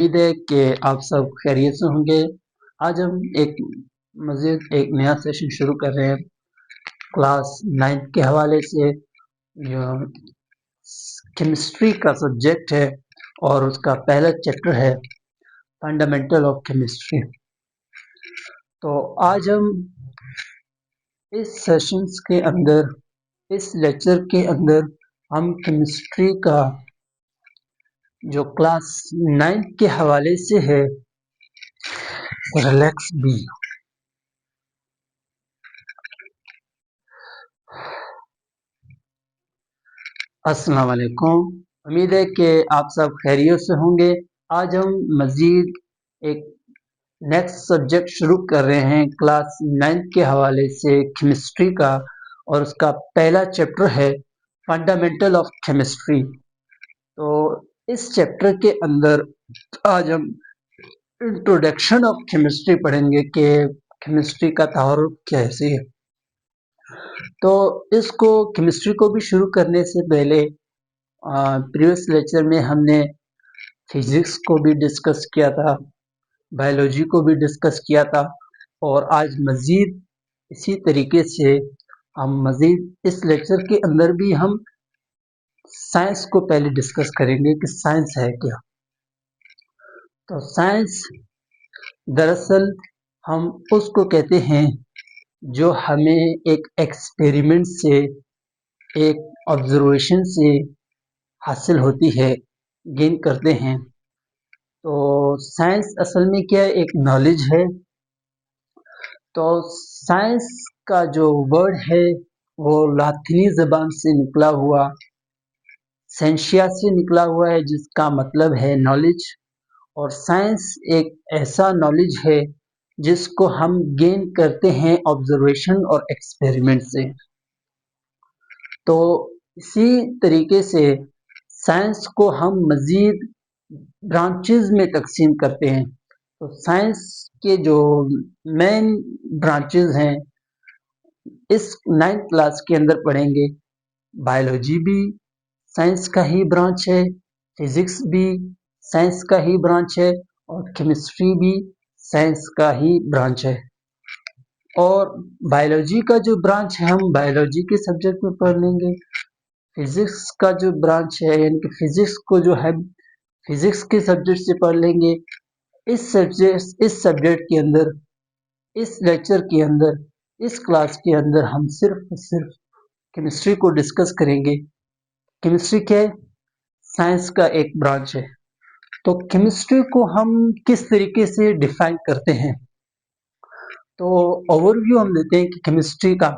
उम्मीद है कि आप सब खैरियत से होंगे। आज हम मज़ीद एक नया सेशन शुरू कर रहे हैं क्लास 9 के हवाले से। जो केमिस्ट्री का सब्जेक्ट है और उसका पहला चैप्टर है फंडामेंटल ऑफ केमिस्ट्री। तो आज हम इस सेशंस के अंदर, इस लेक्चर के अंदर हम केमिस्ट्री का जो क्लास 9 के हवाले से है रिलैक्स बी। अस्सलाम वालेकुम। उम्मीद है कि आप सब खैरियत से होंगे। आज हम मज़ीद एक नेक्स्ट सब्जेक्ट शुरू कर रहे हैं क्लास 9 के हवाले से केमिस्ट्री का, और उसका पहला चैप्टर है फंडामेंटल ऑफ केमिस्ट्री। तो इस चैप्टर के अंदर आज हम इंट्रोडक्शन ऑफ केमिस्ट्री पढ़ेंगे कि केमिस्ट्री का तारुफ कैसे है। तो इसको केमिस्ट्री को भी शुरू करने से पहले प्रीवियस लेक्चर में हमने फिजिक्स को भी डिस्कस किया था, बायोलॉजी को भी डिस्कस किया था, और आज मज़ीद इसी तरीके से हम मज़ीद इस लेक्चर के अंदर भी हम साइंस को पहले डिस्कस करेंगे कि साइंस है क्या। तो साइंस दरअसल हम उसको कहते हैं जो हमें एक एक्सपेरिमेंट से, एक ऑब्जर्वेशन से हासिल होती है, गेन करते हैं। तो साइंस असल में क्या है, एक नॉलेज है। तो साइंस का जो वर्ड है वो लातीनी ज़बान से निकला हुआ सेंशिया से निकला हुआ है, जिसका मतलब है नॉलेज। और साइंस एक ऐसा नॉलेज है जिसको हम गेन करते हैं ऑब्जर्वेशन और एक्सपेरिमेंट से। तो इसी तरीके से साइंस को हम मज़ीद ब्रांचेस में तकसीम करते हैं। तो साइंस के जो मेन ब्रांचेस हैं इस 9th क्लास के अंदर पढ़ेंगे। बायोलॉजी भी साइंस का ही ब्रांच है, फिजिक्स भी साइंस का ही ब्रांच है, और केमिस्ट्री भी साइंस का ही ब्रांच है। और बायोलॉजी का जो ब्रांच है हम बायोलॉजी के सब्जेक्ट में पढ़ लेंगे। फिजिक्स का जो ब्रांच है यानी कि फिजिक्स को जो है फिजिक्स के सब्जेक्ट से पढ़ लेंगे। इस सब्जेक्ट के अंदर, इस लेक्चर के अंदर, इस क्लास के अंदर हम सिर्फ केमिस्ट्री को डिस्कस करेंगे। केमिस्ट्री क्या है? साइंस का एक ब्रांच है। तो केमिस्ट्री को हम किस तरीके से डिफाइन करते हैं? तो ओवरव्यू हम देते हैं कि केमिस्ट्री का,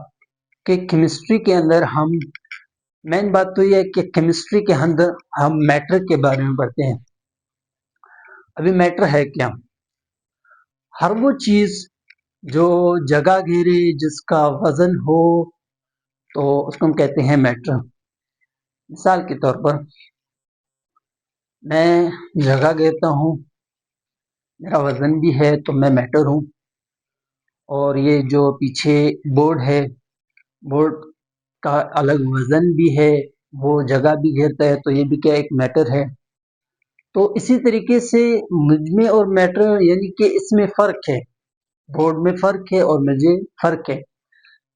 कि केमिस्ट्री के अंदर हम मेन बात तो यह है कि केमिस्ट्री के अंदर हम मैटर के बारे में पढ़ते हैं। अभी मैटर है क्या? हर वो चीज जो जगह घेरे, जिसका वजन हो, तो उसको हम कहते हैं मैटर। मिसाल के तौर पर मैं जगह घेरता हूँ, मेरा वजन भी है, तो मैं मैटर हूँ। और ये जो पीछे बोर्ड है, बोर्ड का अलग वजन भी है, वो जगह भी घेरता है, तो ये भी क्या एक मैटर है। तो इसी तरीके से मुझमें और मैटर यानी कि इसमें फर्क है, बोर्ड में फर्क है और मुझे फर्क है।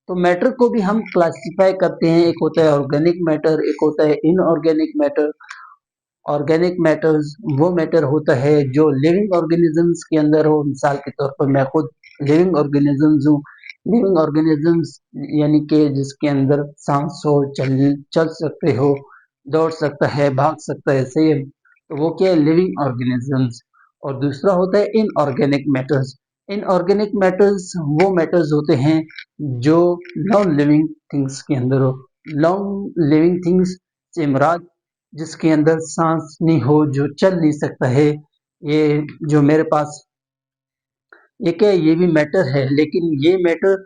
तो मैटर को भी हम क्लासिफाई करते हैं, एक होता है ऑर्गेनिक मैटर, एक होता है इनऑर्गेनिक मैटर। ऑर्गेनिक मैटर्स वो मैटर होता है जो लिविंग ऑर्गेनिजम्स के अंदर हो। मिसाल के तौर पर मैं खुद लिविंग ऑर्गेनिजम्स हूँ। लिविंग ऑर्गेनिजम्स यानी कि जिसके अंदर सांस हो, चल सकते हो, दौड़ सकता है, भाग सकता है, सही है। तो वो क्या है? Living organisms. और दूसरा होता है इनऑर्गेनिक मैटर्स। इनऑर्गेनिक मैटर्स वो मैटर्स होते हैं जो नॉन लिविंग थिंग्स के अंदर हो। नॉन लिविंग थिंग्स से मुराद जिसके अंदर सांस नहीं हो, जो चल नहीं सकता है। ये जो मेरे पास ये क्या है? ये भी मैटर है, लेकिन ये मैटर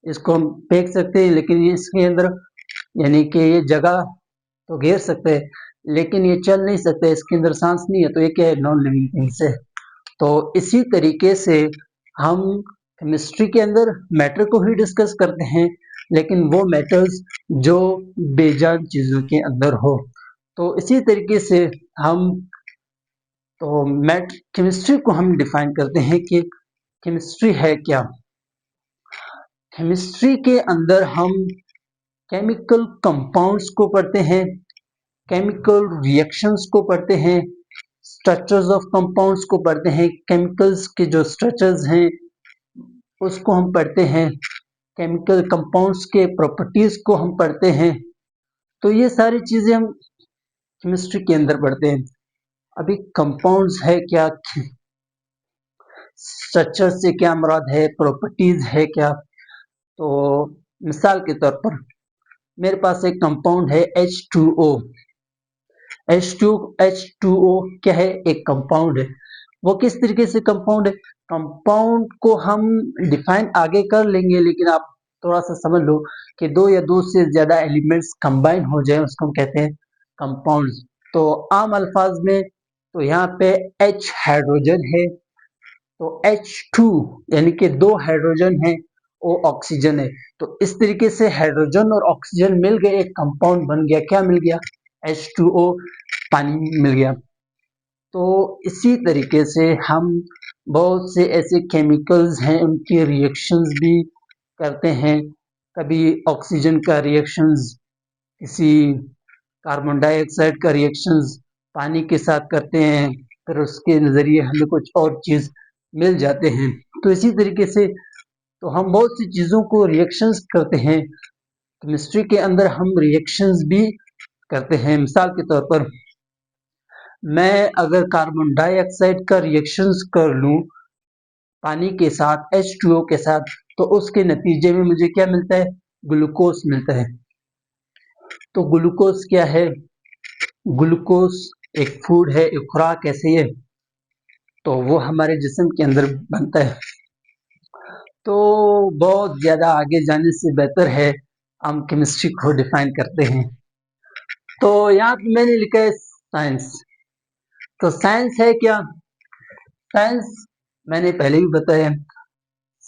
इसको हम फेंक सकते हैं, लेकिन ये इसके अंदर यानी कि ये जगह तो घेर सकते हैं, लेकिन ये चल नहीं सकते, इसके अंदर सांस नहीं है, तो ये क्या है? नॉन लिविंग थिंग्स है। तो इसी तरीके से हम केमिस्ट्री के अंदर मैटर को ही डिस्कस करते हैं, लेकिन वो मैटर्स जो बेजान चीज़ों के अंदर हो। तो इसी तरीके से हम तो केमिस्ट्री को हम डिफाइन करते हैं कि केमिस्ट्री है क्या। केमिस्ट्री के अंदर हम केमिकल कंपाउंड्स को पढ़ते हैं, केमिकल रिएक्शंस को पढ़ते हैं, स्ट्रक्चर्स ऑफ कंपाउंड्स को पढ़ते हैं, केमिकल्स के जो स्ट्रक्चर्स हैं उसको हम पढ़ते हैं, केमिकल कंपाउंड्स के प्रॉपर्टीज को हम पढ़ते हैं। तो ये सारी चीजें हम केमिस्ट्री के अंदर पढ़ते हैं। अभी कंपाउंड्स है क्या, स्ट्रक्चर से क्या मुराद है, प्रॉपर्टीज है क्या। तो मिसाल के तौर पर मेरे पास एक कंपाउंड है H2O। H2O क्या है, एक कंपाउंड है। वो किस तरीके से कंपाउंड है, कंपाउंड को हम डिफाइन आगे कर लेंगे, लेकिन आप थोड़ा सा समझ लो कि दो या दो से ज्यादा एलिमेंट्स कंबाइन हो जाए उसको हम कहते हैं कंपाउंड्स। तो आम अल्फाज में तो यहाँ पे H हाइड्रोजन है, तो H2 यानी कि दो हाइड्रोजन है, वो ऑक्सीजन है। तो इस तरीके से हाइड्रोजन और ऑक्सीजन मिल गए, एक कंपाउंड बन गया। क्या मिल गया, H2O, पानी मिल गया। तो इसी तरीके से हम बहुत से ऐसे केमिकल्स हैं उनकी रिएक्शंस भी करते हैं। कभी ऑक्सीजन का रिएक्शंस किसी कार्बन डाइऑक्साइड का रिएक्शंस पानी के साथ करते हैं, फिर उसके नजरिए हमें कुछ और चीज मिल जाते हैं। तो इसी तरीके से तो हम बहुत सी चीजों को रिएक्शंस करते हैं। केमिस्ट्री के अंदर हम रिएक्शंस भी करते हैं। मिसाल के तौर पर मैं अगर कार्बन डाइऑक्साइड का रिएक्शंस कर लूं पानी के साथ H2O के साथ, तो उसके नतीजे में मुझे क्या मिलता है, ग्लूकोज मिलता है। तो ग्लूकोज क्या है, ग्लूकोज एक फूड है, एक खुराक ऐसी है, तो वो हमारे जिस्म के अंदर बनता है। तो बहुत ज्यादा आगे जाने से बेहतर है हम केमिस्ट्री को डिफाइन करते हैं। तो यहाँ पे मैंने लिखा है साइंस। तो साइंस है क्या, साइंस मैंने पहले भी बताया,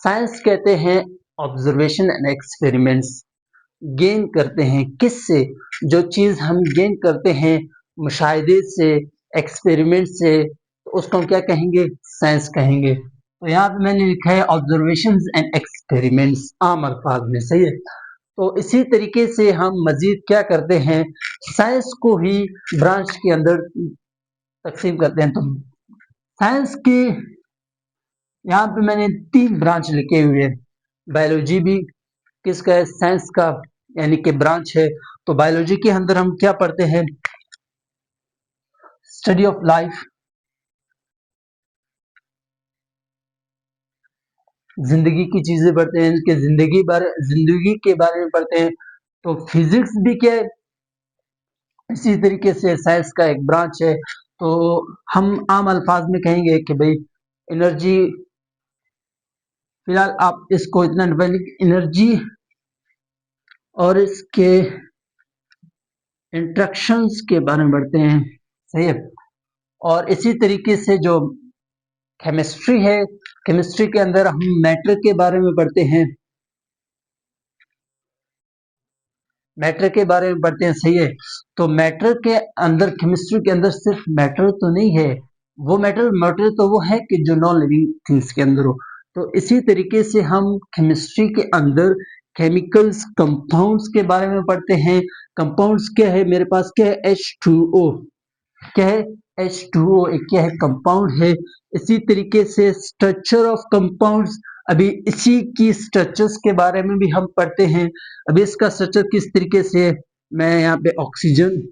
साइंस कहते हैं ऑब्जर्वेशन एंड एक्सपेरिमेंट्स। गेन करते हैं किससे, जो चीज हम गेन करते हैं मुशाहिदे से, एक्सपेरिमेंट से, तो उसको हम क्या कहेंगे, साइंस कहेंगे। तो यहाँ पे मैंने लिखा है ऑब्जर्वेशंस एंड एक्सपेरिमेंट्स, आम अल्फाज में, सही है। तो इसी तरीके से हम मजीद क्या करते हैं, साइंस को ही ब्रांच के अंदर तकसीम करते हैं। तो साइंस के यहाँ पे मैंने 3 ब्रांच लिखे हुए हैं। बायोलॉजी भी किसका है, साइंस का यानी कि ब्रांच है। तो बायोलॉजी के अंदर हम क्या पढ़ते हैं, स्टडी ऑफ लाइफ, जिंदगी की चीजें पढ़ते हैं, कि जिंदगी के बारे में पढ़ते हैं। तो फिजिक्स भी क्या है, इसी तरीके से साइंस का एक ब्रांच है। तो हम आम अल्फाज में कहेंगे कि भाई एनर्जी, फिलहाल आप इसको इतना एनर्जी और इसके इंट्रैक्शंस के बारे में पढ़ते हैं, सही है। और इसी तरीके से जो केमिस्ट्री है, केमिस्ट्री के अंदर हम मैटर के बारे में पढ़ते हैं, मैटर के बारे में पढ़ते हैं, सही है। तो मैटर के अंदर, केमिस्ट्री के अंदर सिर्फ मैटर तो नहीं है, वो मैटर तो वो है कि जो नॉन लिविंग थिंग्स के अंदर हो। तो इसी तरीके से हम केमिस्ट्री के अंदर केमिकल्स, कंपाउंड्स के बारे में पढ़ते हैं। कंपाउंड्स क्या है, मेरे पास क्या है, H2O, क्या है, H2O एक क्या है, कंपाउंड है। इसी तरीके से स्ट्रक्चर ऑफ कंपाउंड्स, अभी इसी की स्ट्रक्चर्स के बारे में भी हम पढ़ते हैं। अभी इसका स्ट्रक्चर किस तरीके से, मैं यहाँ पे ऑक्सीजन,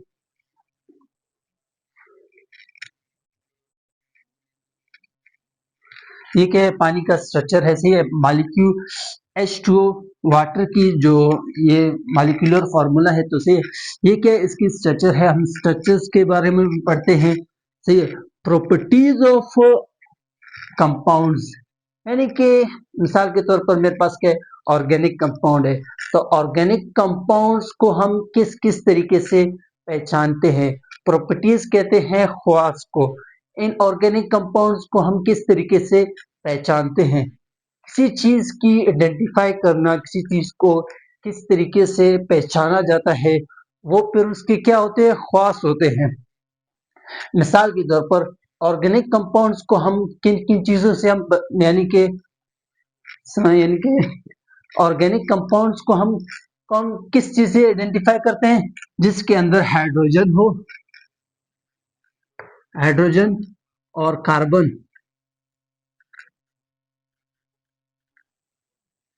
ये क्या है, पानी का स्ट्रक्चर है, सही है। मॉलिक्यूल H2O, वाटर की जो ये मॉलिक्यूलर फॉर्मूला है, तो सही है। ये क्या है, इसकी स्ट्रक्चर है, हम स्ट्रक्चर्स के बारे में भी पढ़ते हैं, सही है। प्रॉपर्टीज ऑफ कंपाउंड्स, यानी कि मिसाल के तौर पर मेरे पास क्या ऑर्गेनिक कंपाउंड है, तो ऑर्गेनिक कंपाउंड्स को हम किस किस तरीके से पहचानते हैं, प्रॉपर्टीज कहते हैं ख्वास को। इन ऑर्गेनिक कंपाउंड्स को हम किस तरीके से पहचानते हैं, किसी चीज की आइडेंटिफाई करना, किसी चीज को किस तरीके से पहचाना जाता है, वो फिर उसके क्या होते हैं, ख्वास होते हैं। मिसाल के तौर पर ऑर्गेनिक कंपाउंड्स को हम किन किन चीजों से हम यानी कि ऑर्गेनिक कंपाउंड्स को हम कौन किस चीज से आइडेंटिफाई करते हैं, जिसके अंदर हाइड्रोजन हो, हाइड्रोजन और कार्बन,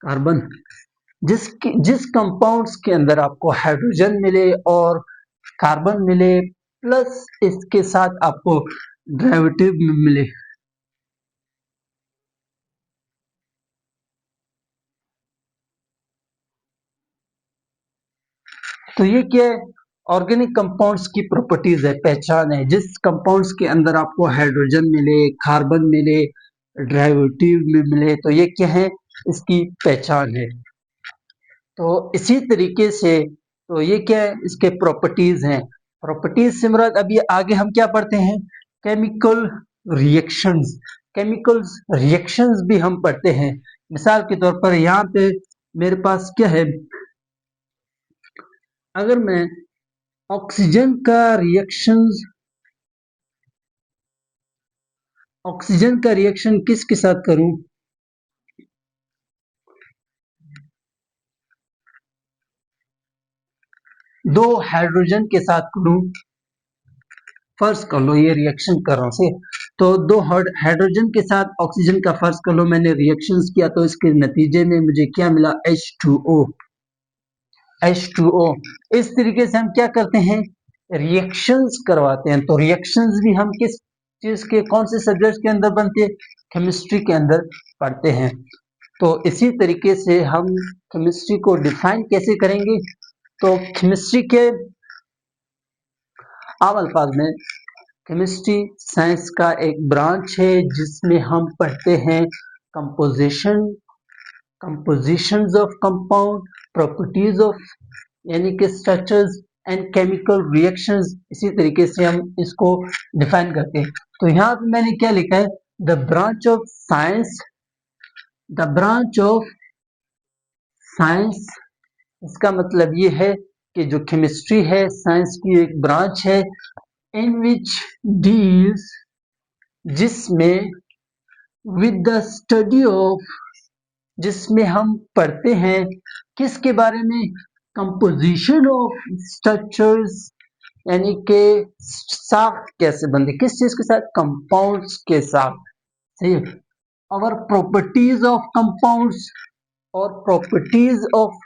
कार्बन जिस कंपाउंड्स के अंदर आपको हाइड्रोजन मिले और कार्बन मिले प्लस इसके साथ आपको डेरिवेटिव मिले, तो ये क्या है, ऑर्गेनिक कंपाउंड्स की प्रॉपर्टीज है, पहचान है। जिस कंपाउंड्स के अंदर आपको हाइड्रोजन मिले, कार्बन मिले, डेरिवेटिव मिले, तो ये क्या है, इसकी पहचान है। तो इसी तरीके से तो ये क्या है, इसके प्रॉपर्टीज हैं। प्रॉपर्टीज से मुराद अभी आगे हम क्या पढ़ते हैं, केमिकल रिएक्शंस, केमिकल्स रिएक्शंस भी हम पढ़ते हैं। मिसाल के तौर पर यहाँ पे मेरे पास क्या है, अगर मैं ऑक्सीजन का रिएक्शन किसके साथ करूं, दो हाइड्रोजन के साथ करूं, फर्ज कर लो ये रिएक्शन कर रहा हूं, तो दो हाइड्रोजन के साथ ऑक्सीजन का फर्ज कर लो मैंने रिएक्शंस किया, तो इसके नतीजे में मुझे क्या मिला, H2O। H2O इस तरीके से हम क्या करते हैं, रिएक्शंस करवाते हैं। तो रिएक्शंस भी हम किस चीज के, कौन से सब्जेक्ट के अंदर बनते हैं, केमिस्ट्री के अंदर पढ़ते हैं। तो इसी तरीके से हम केमिस्ट्री को डिफाइन कैसे करेंगे, तो केमिस्ट्री के आम अल्फाज में, केमिस्ट्री साइंस का एक ब्रांच है जिसमें हम पढ़ते हैं compositions of compound, properties of यानी कि स्ट्रक्चर्स एंड केमिकल रिएक्शंस। इसी तरीके से हम इसको डिफाइन करते हैं। तो यहाँ पे मैंने क्या लिखा है, the branch of science, the branch of science, इसका मतलब ये है कि जो केमिस्ट्री है साइंस की एक ब्रांच है, इन विच डील्स, जिसमें विद द स्टडी ऑफ, जिसमें हम पढ़ते हैं किसके बारे में, कंपोजिशन ऑफ स्ट्रक्चर्स, यानी कि साख कैसे बनते, किस चीज के साथ, कंपाउंड्स के साथ, सही है। और प्रॉपर्टीज ऑफ कंपाउंड्स, और प्रॉपर्टीज ऑफ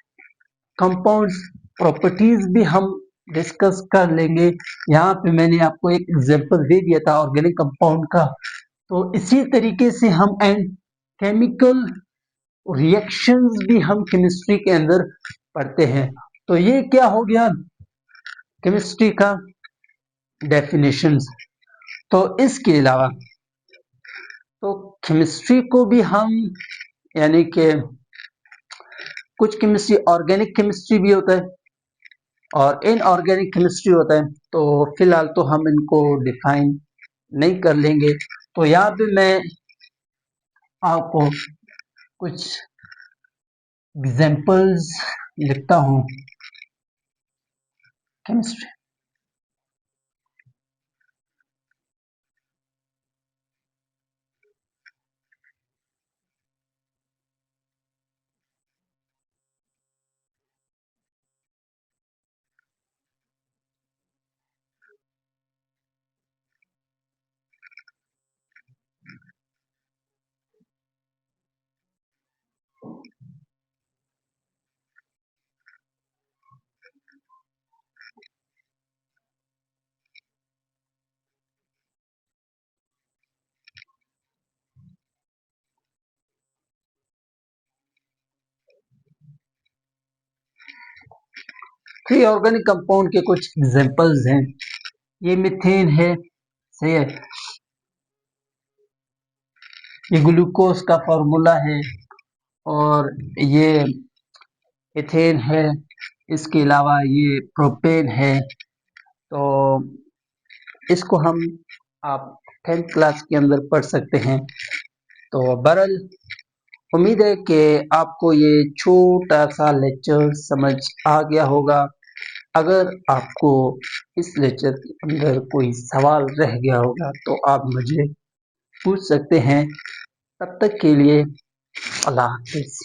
कंपाउंड्स, प्रॉपर्टीज भी हम डिस्कस कर लेंगे। यहाँ पे मैंने आपको एक एग्जांपल दे दिया था ऑर्गेनिक कंपाउंड का। तो इसी तरीके से हम एंड केमिकल रिएक्शंस भी हम केमिस्ट्री के अंदर पढ़ते हैं। तो ये क्या हो गया केमिस्ट्री का डेफिनेशंस। तो इसके अलावा तो केमिस्ट्री को भी हम यानी कि कुछ केमिस्ट्री ऑर्गेनिक केमिस्ट्री भी होता है और इनऑर्गेनिक केमिस्ट्री होता है, तो फिलहाल तो हम इनको डिफाइन नहीं कर लेंगे। तो यहाँ पे मैं आपको कुछ एग्जांपल्स लिखता हूँ केमिस्ट्री। थ्री ऑर्गेनिक कंपाउंड के कुछ एग्जांपल्स हैं। ये मीथेन है, सही है, ये ग्लूकोज का फॉर्मूला है, और ये इथेन है, इसके अलावा ये प्रोपेन है। तो इसको हम आप 10th क्लास के अंदर पढ़ सकते हैं। तो बहरहाल उम्मीद है कि आपको ये छोटा सा लेक्चर समझ आ गया होगा। अगर आपको इस लेक्चर के अंदर कोई सवाल रह गया होगा तो आप मुझे पूछ सकते हैं। तब तक के लिए अल्लाह हाफिज़।